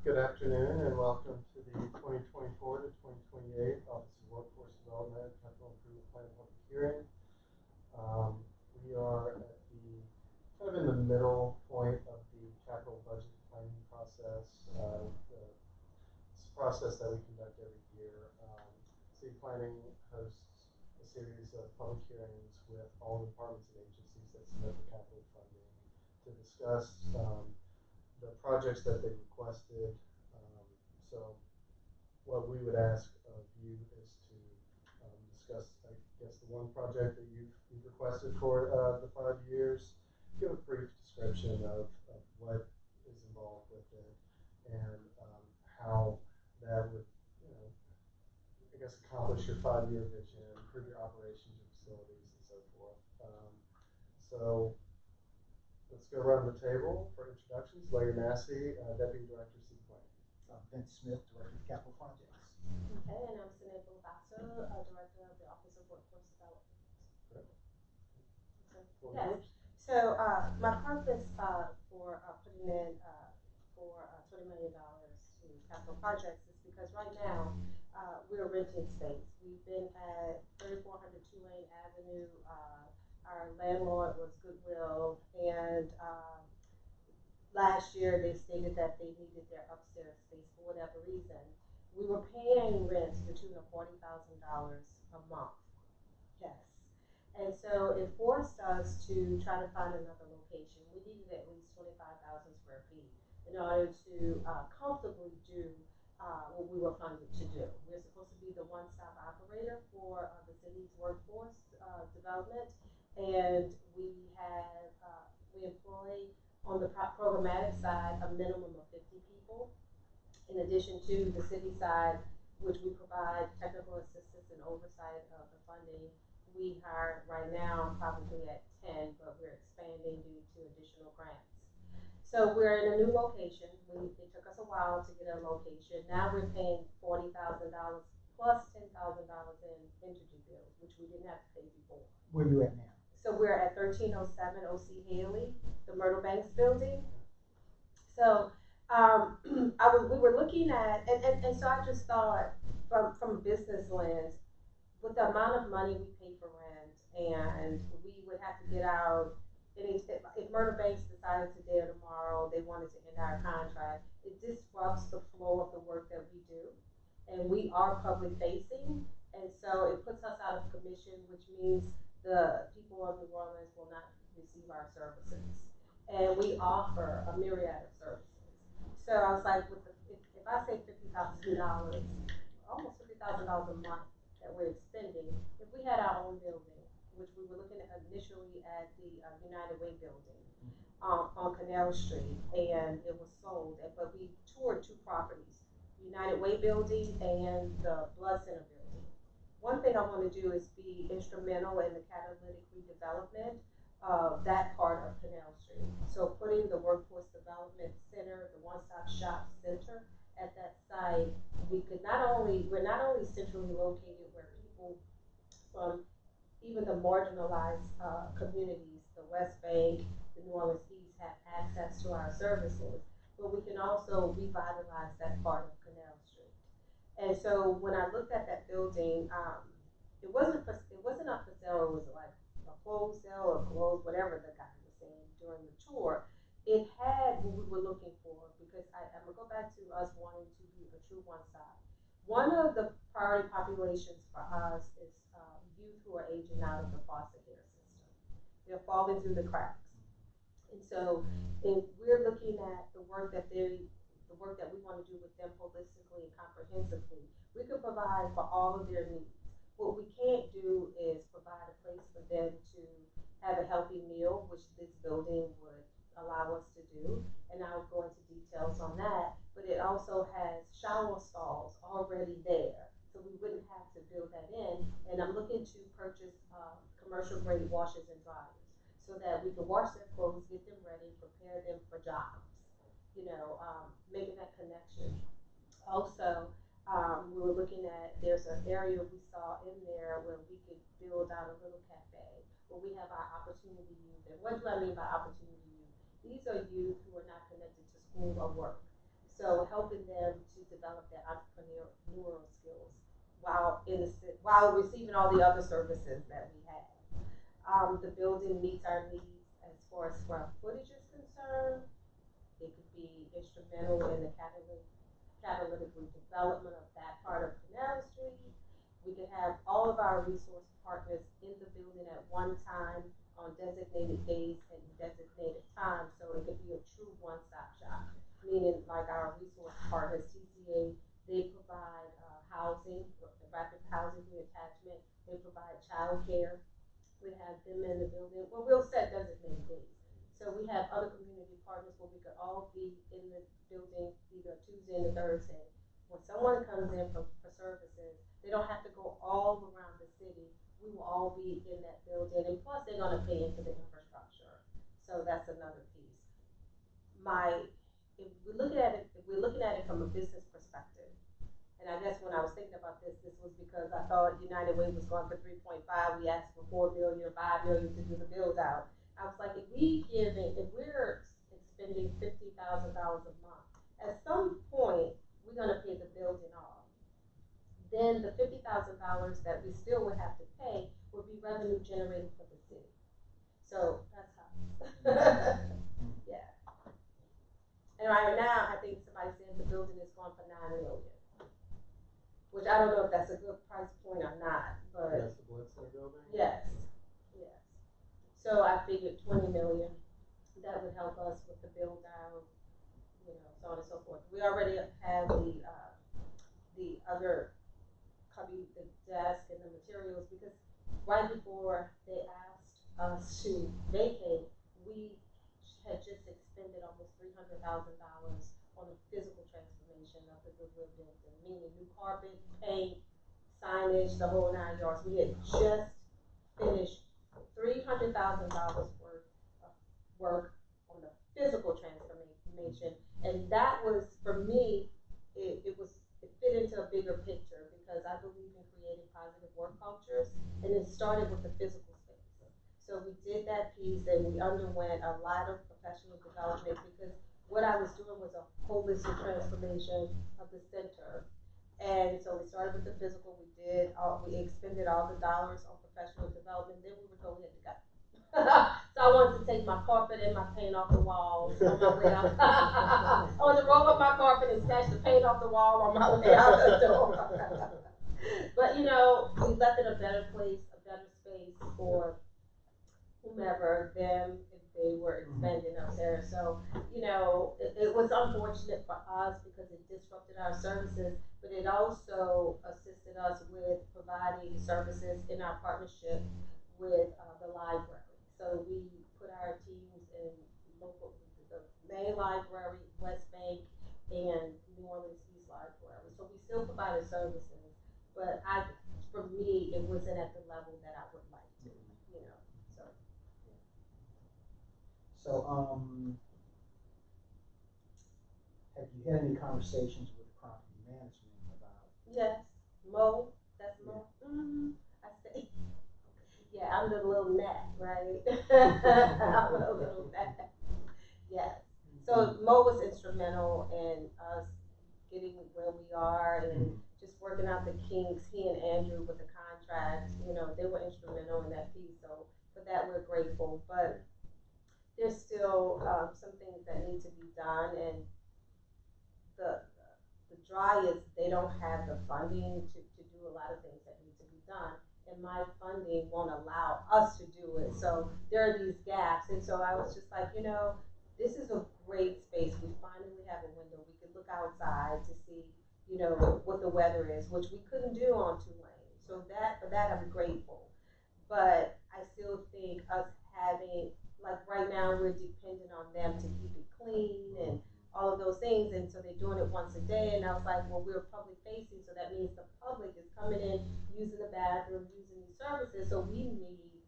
Good afternoon and welcome to the 2024 to 2028 Office of Workforce Development Capital Improvement Plan public hearing. We are at the kind of in the middle point of the capital budget planning process. It's a process that we conduct every year. City Planning hosts a series of public hearings with all the departments and agencies that submit the capital funding to discuss the projects that they requested. So what we would ask of you is to discuss, I guess, the one project that you've requested for the 5 years. Give a brief description of what is involved with it and how that would, I guess, accomplish your 5-year vision, improve your operations, your facilities, and so forth. So let's go around the table for introductions. Larry Massey, Deputy Director, City Planning. Vince Smith, Director of Capital Projects. Okay, and I'm Sinead Basso, Director of the Office of Workforce Development. Great. Yes. So my purpose for putting in for $20 million to capital projects is because right now we're renting space. We've been at 3400 Tulane Avenue. Our landlord was Goodwill, and last year they stated that they needed their upstairs space for whatever reason. We were paying rent to the tune of $40,000 a month. Yes. And so it forced us to try to find another location. We needed at least 25,000 square feet in order to comfortably do what we were funded to do. We're supposed to be the one-stop operator for the city's workforce development, and we employ on the programmatic side a minimum of 50 people. In addition to the city side, which we provide technical assistance and oversight of the funding, we hire right now probably at 10, but we're expanding due to additional grants. So we're in a new location. It took us a while to get a location. Now we're paying $40,000 plus $10,000 in energy bills, which we didn't have to pay before. Where are you at now? So we're at 1307 O.C. Haley, the Myrtle Banks building. So we were looking at, and so I just thought from a business lens, with the amount of money we pay for rent, and we would have to get out, if Myrtle Banks decided today or tomorrow they wanted to end our contract, it disrupts the flow of the work that we do. And we are public facing, and so it puts us out of commission, which means the people of New Orleans will not receive our services. And we offer a myriad of services. So I was like, if I say $50,000, almost $50,000 a month that we're expending, if we had our own building, which we were looking at initially at the United Way building on Canal Street, and it was sold, but we toured 2 properties, United Way building and the Blood Center building. One thing I want to do is be instrumental in the catalytic redevelopment of that part of Canal Street. So putting the Workforce Development Center, the one-stop shop center at that site, we're not only centrally located where people from even the marginalized communities, the West Bank, the New Orleans East, have access to our services, but we can also revitalize that part of Canal Street. And so when I looked at that building, it wasn't up for sale. It was like a closed sale or closed, whatever the guy was saying during the tour. It had what we were looking for, because I'm gonna go back to us wanting to be a true one-stop. One of the priority populations for us is youth who are aging out of the foster care system. They're falling through the cracks. And so if we're looking at the work that we want to do with them holistically and comprehensively, we can provide for all of their needs. What we can't do is provide a place for them to have a healthy meal, which this building would allow us to do, and I'll go into details on that, but it also has shower stalls already there, so we wouldn't have to build that in, and I'm looking to purchase commercial grade washers and dryers so that we can wash their clothes, get them ready, prepare them for jobs, making that connection. Also, we were looking at, there's an area we saw in there where we could build out a little cafe where we have our opportunity youth. And what do I mean by opportunity youth? These are youth who are not connected to school or work. So helping them to develop their entrepreneurial skills while receiving all the other services that we have. The building meets our needs as far as square footage is concerned. It could be instrumental in the catalytic redevelopment of that part of Canal Street. We could have all of our resource partners in the building at one time on designated days and designated times, so it could be a true one-stop shop. Meaning, like our resource partners, TCA, they provide housing, rapid housing reattachment. They provide childcare. We have them in the building. Well, we'll set designated days. So we have other community partners where we could all be in the building either Tuesday and Thursday. When someone comes in for services, they don't have to go all around the city. We will all be in that building, and plus they're going to pay into the infrastructure. So that's another piece. If we're looking at it from a business perspective, and I guess when I was thinking about this was because I thought United Way was going for 3.5. We asked for 4 million or 5 million to do the build out. I was like, if we're expending $50,000 a month, at some point we're going to pay the building off. Then the $50,000 that we still would have to pay would be revenue generated for the city. So that's how. Yeah. And right now, I think somebody said the building is going for $9 million. Which I don't know if that's a good price point or not, but That's the Blitz Center building? yes. So I figured 20 million, that would help us with the build out, so on and so forth. We already have the other cubby, the desk and the materials, because right before they asked us to vacate, we had just expended almost $300,000 on the physical transformation of the Goodwill building, meaning new carpet, paint, signage, the whole 9 yards. We had just finished $300,000 worth of work on the physical transformation, and that was, for me, it fit into a bigger picture because I believe in creating positive work cultures, and it started with the physical space. So we did that piece, and we underwent a lot of professional development because what I was doing was a holistic transformation of the center. And so we started with the physical. We expended all the dollars on professional development. Then we were told we had to go. So I wanted to take my carpet and my paint off the walls on my way out. I wanted to roll up my carpet and snatch the paint off the wall on my way out the door. But we left it a better place, a better space for whomever, them, if they were expanding up there. So, it was unfortunate for us because it disrupted our services, but it also assisted us with providing services in our partnership with the library. So we put our teams in the main library, West Bank, and New Orleans East Library. So we still provided services, but for me, it wasn't at the level that I would like to, So, have you had any conversations with property management about? Yes, Mo, that's Mo. Yeah. Mm-hmm. I say, yeah, I'm the little gnat, right? I'm the little gnat. Yes. So Mo was instrumental in us getting where we are and just working out the kinks. He and Andrew with the contract, they were instrumental in that piece. So for that, we're grateful. But there's still some things that need to be done, and the dry is they don't have the funding to do a lot of things that need to be done, and my funding won't allow us to do it. So there are these gaps, and so I was just like, this is a great space. We finally have a window. We could look outside to see, what the weather is, which we couldn't do on Tulane. So for that I'm grateful. But I still think us having, like right now, we're dependent on them to keep it clean and all of those things, and so they're doing it once a day. And I was like, well, we're public facing, so that means the public is coming in, using the bathroom, using these services. So we need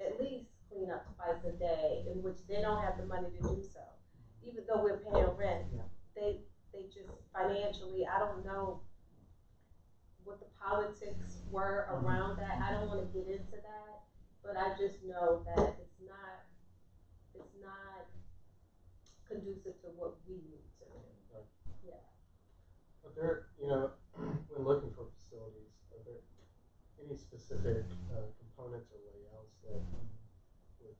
at least clean up twice a day, in which they don't have the money to do so, even though we're paying rent. They just financially, I don't know what the politics were around that. I don't want to get into that, but I just know that it's not conducive to what we need to do. But there, when looking for facilities, are there any specific components or layouts that you would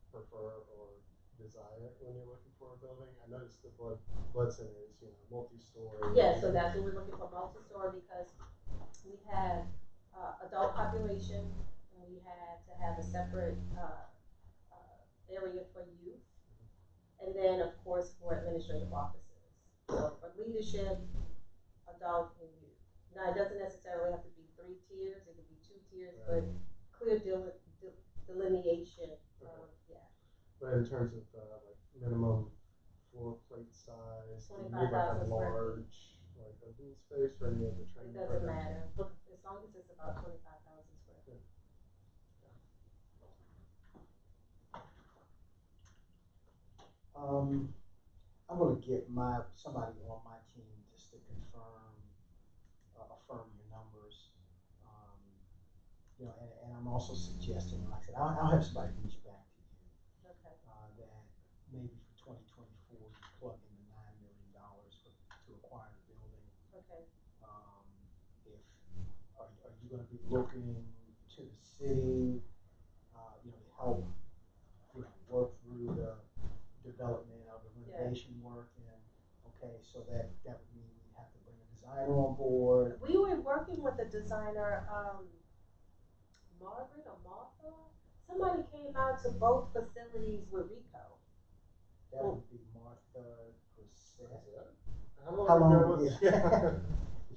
prefer or desire when you're looking for a building? I noticed the blood center is, multi-story. Yeah, so that's what we're looking for, multi-story, because we had adult population, and we had to have a separate area for youth, and then of course for administrative offices. So for leadership, adult, and youth. Now it doesn't necessarily have to be 3 tiers; it could be 2 tiers, but clear delineation. Yeah. But in terms of like minimum floor plate size, do you need like 25,000 a square large like open space for any of the It training doesn't programs? matter, as long as it's about 25,000 square feet. I'm gonna get somebody on my team just to affirm your numbers. Um, and I'm also suggesting, like I said, I'll have somebody reach back to you, Okay. that maybe for 2024, you plug in the $9 million to acquire the building. Okay. If, are you gonna be looking to the city, to help, work through the development of the renovation work, and, okay, so that would mean we'd have to bring a designer on board. We were working with a designer, Margaret or Martha. Somebody came out to both facilities with Rico. That would be Martha Grissett. How long ago was yeah.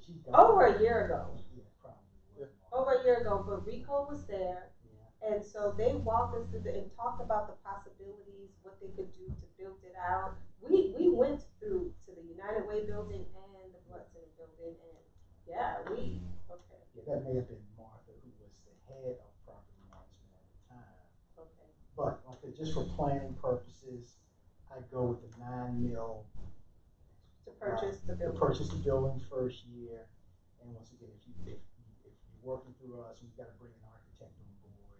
She's gone. Over a year ago. Yeah, probably. Yeah. Over a year ago, but Rico was there. Yeah. And so they walked us through and talked about the possibilities, what they could do to build it out. We went through to the United Way building and the Blood Center building, and okay. Yeah, that may have been Martha, who was the head of property management at the time. Okay. But okay, just for planning purposes, I go with the $9 million To purchase the building. To purchase the building first year, and once again, if you're working through us, and you've got to bring an architect on board,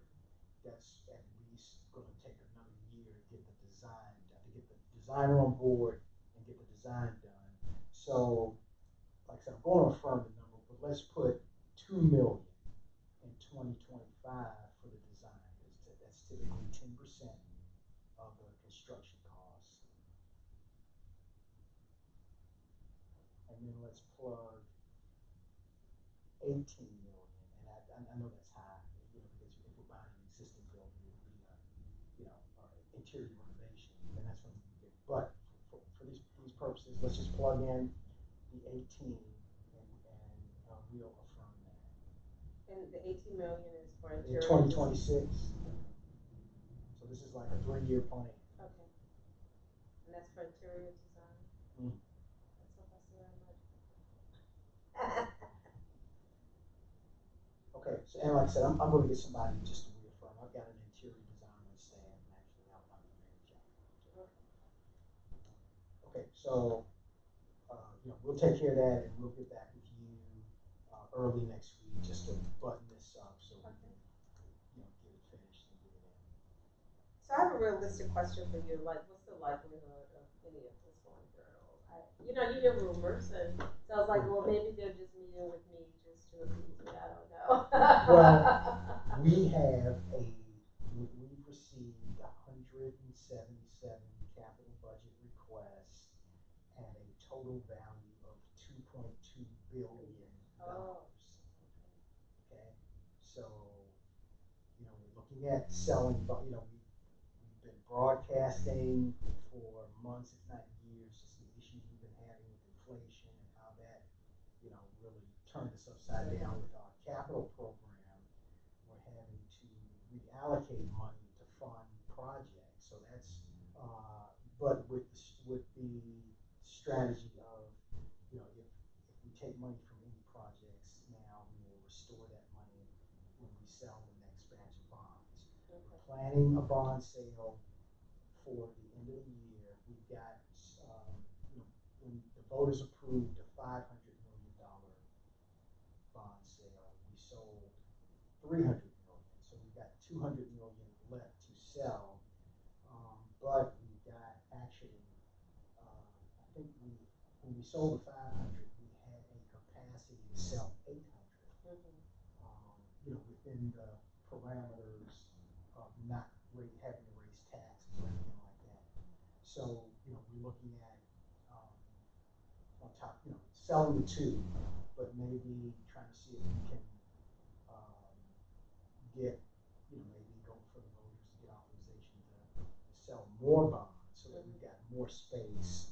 that's at least going to take another year to get the design done, to get the designer on board and get the design done. So, like I said, I'm going to affirm the number, but let's put $2 million in 2025 for the design. That's typically 10% of the construction cost. And then let's plug 18 million, and I know that's high, because if we're buying an existing building, it would be interior renovation, and that's when we get. But for these purposes, let's just plug in the 18, and we'll affirm that. And the 18 million is for In interior. 2026. So this is like a 3-year plan. Okay. And that's for interior design. Mm. That's what I see very much. Okay, so, and like I said, I'm going to get somebody just to reaffirm. I've got an interior designer on staff, and actually I'll the manager. Okay, so we'll take care of that, and we'll get back with you early next week just to button this up so we can get it finished and get it in. So I have a realistic question for you. Like, what's the likelihood of any of this going through? You hear rumors, and so I was like, well, maybe they're just meeting with me just to appease me. I don't know. Well, we've received 177 capital budget requests at a total value of $2.2 billion. Oh. Okay, so we're looking at selling, but we've been broadcasting for months, if not years, just the issues we've been having with inflation and how that really turned us upside down with our capital program. We're having to reallocate money to fund projects, so that's but with the strategy of if we take money from any projects now, we will restore that money when we sell the next batch of bonds. Okay. We're planning a bond sale for the end of the year. We've got when the voters approved a $500 million bond sale, we sold $300 million, so we've got $200 million left to sell. But we've got actually, I think when we sold the $500 Within the parameters of not having to raise taxes or anything like that. So, we're looking at, on top, selling the two, but maybe trying to see if we can, get, maybe go for the voters to get authorization to sell more bonds so that we've got more space.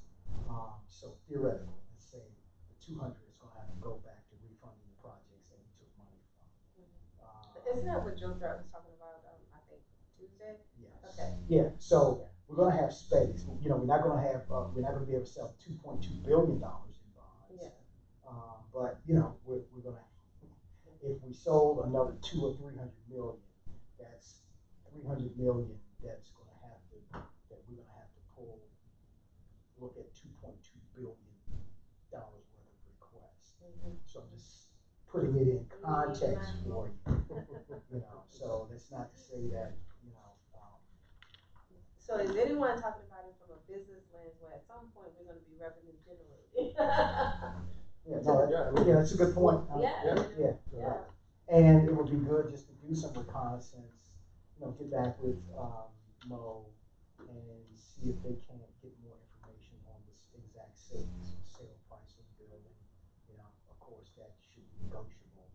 So theoretically, let's say the 200 is going to have to go back to refunding the projects that we took money from. Isn't that what Joe Threat was talking about, I think, Tuesday? Yes. Okay. Yeah, so we're gonna have space, we're not gonna have, we're not gonna be able to sell $2.2 billion in bonds. Yeah. But, we're gonna, if we sold another 200 or 300 million, that's 300 million that we're gonna have to look at $2.2 billion worth of requests. So I'm just putting it in context for you, so that's not to say that, So is anyone talking about it from a business lens where at some point we're gonna be revenue generating? That's a good point. Yeah. And it would be good just to do some reconnaissance, get back with, Mo and see if they can get more information on this exact sale price of the building. Of course, that should be negotiable.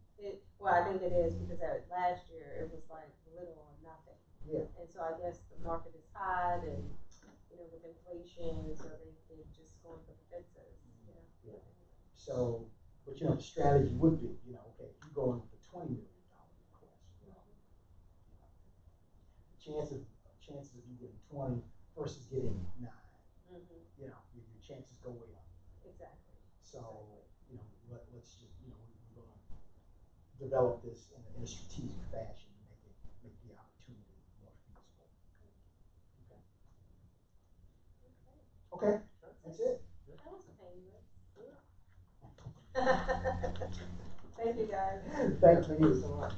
Well, I think it is, because last year it was like little or nothing. Yeah. And so I guess the market is hot and, with inflation, so they're just going for the fences, Yeah. So, but the strategy would be, okay, if you go in with a $20 million request, chances of you getting 20 versus getting 9, your chances go way up. Exactly. So, let's just, we're gonna develop this in a strategic fashion to make the opportunity more feasible. Okay, that's it. That was painless. Thank you, guys. Thank you. So much.